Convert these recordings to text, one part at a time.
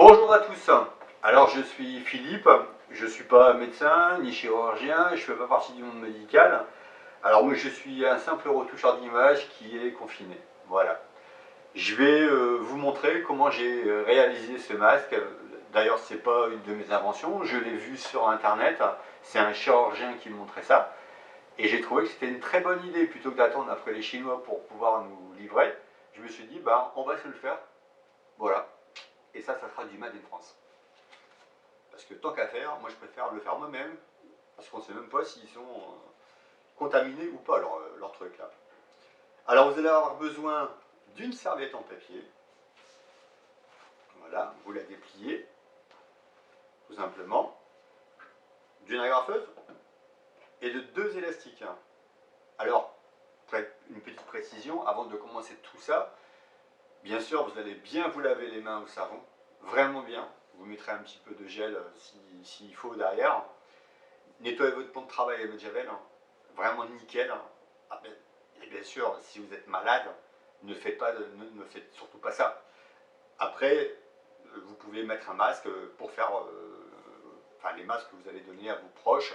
Bonjour à tous. Alors je suis Philippe, je ne suis pas médecin ni chirurgien, je ne fais pas partie du monde médical. Alors moi je suis un simple retoucheur d'image qui est confiné. Voilà. Je vais vous montrer comment j'ai réalisé ce masque. D'ailleurs c'est pas une de mes inventions, je l'ai vu sur internet, c'est un chirurgien qui me montrait ça. Et j'ai trouvé que c'était une très bonne idée, plutôt que d'attendre après les Chinois pour pouvoir nous livrer. Je me suis dit, bah, on va se le faire. Voilà. Et ça sera du Made in France. Parce que tant qu'à faire, moi je préfère le faire moi-même, parce qu'on ne sait même pas s'ils sont contaminés ou pas, leur truc là. Alors vous allez avoir besoin d'une serviette en papier. Voilà, vous la dépliez, tout simplement. D'une agrafeuse et de 2 élastiques. Alors, une petite précision, avant de commencer tout ça, bien sûr vous allez bien vous laver les mains au savon, vraiment bien. Vous mettrez un petit peu de gel s'il faut derrière. Nettoyez votre pont de travail avec le javel, vraiment nickel. Ah ben, et bien sûr, si vous êtes malade, ne faites surtout pas ça. Après, vous pouvez mettre un masque pour faire enfin, les masques que vous allez donner à vos proches.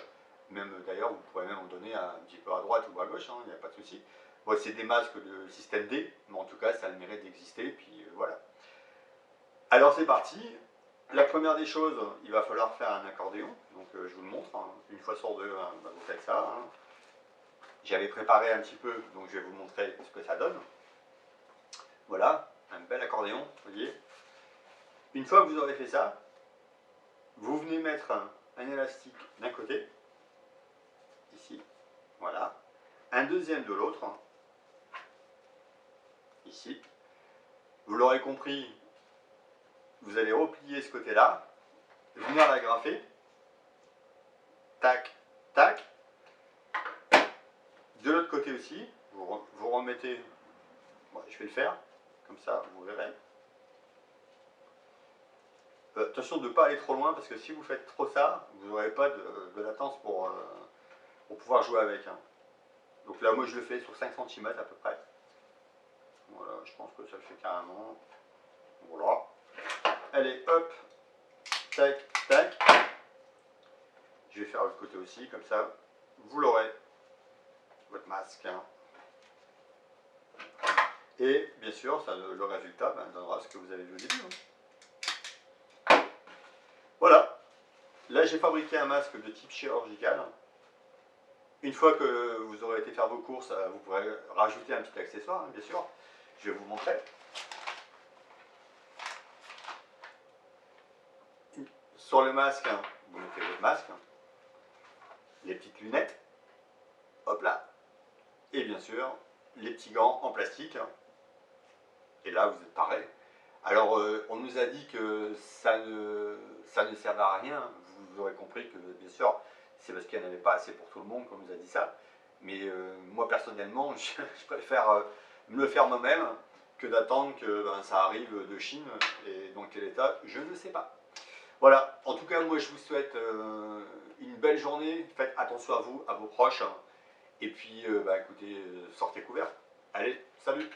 Même d'ailleurs, vous pourrez même en donner un petit peu à droite ou à gauche, il n'y a pas de souci. Bon, c'est des masques de système D, mais en tout cas, ça a le mérite d'exister. Puis voilà. Alors c'est parti. La première des choses, il va falloir faire un accordéon. Donc je vous le montre. Une fois sur deux, vous faites ça. J'avais préparé un petit peu, donc je vais vous montrer ce que ça donne. Voilà, un bel accordéon, vous voyez. Une fois que vous aurez fait ça, vous venez mettre un élastique d'un côté, ici, voilà, un deuxième de l'autre, ici. Vous l'aurez compris, vous allez replier ce côté-là, venir l'agrafer, tac, tac. De l'autre côté aussi, vous remettez, bon, je vais le faire, comme ça vous verrez. Attention de ne pas aller trop loin, parce que si vous faites trop ça, vous n'aurez pas de latence pour pouvoir jouer avec. Donc là, moi je le fais sur 5 cm à peu près. Voilà, je pense que ça le fait carrément. Voilà. Allez, hop, tac, tac. Je vais faire l'autre côté aussi, comme ça, vous l'aurez, votre masque. Et bien sûr, ça, le résultat donnera ce que vous avez vu au début. Voilà. Là, j'ai fabriqué un masque de type chirurgical. Une fois que vous aurez été faire vos courses, vous pourrez rajouter un petit accessoire, bien sûr. Je vais vous montrer. Sur le masque, vous mettez votre masque, les petites lunettes, hop là, et bien sûr, les petits gants en plastique. Et là, vous êtes pareil. Alors, on nous a dit que ça ne servait à rien. Vous aurez compris que, bien sûr, c'est parce qu'il n'y en avait pas assez pour tout le monde qu'on nous a dit ça. Mais moi, personnellement, je préfère me le faire moi-même que d'attendre que ça arrive de Chine. Et dans quel état, je ne sais pas. Voilà, en tout cas, moi, je vous souhaite une belle journée. Faites attention à vous, à vos proches. Et puis, écoutez, sortez couverts. Allez, salut!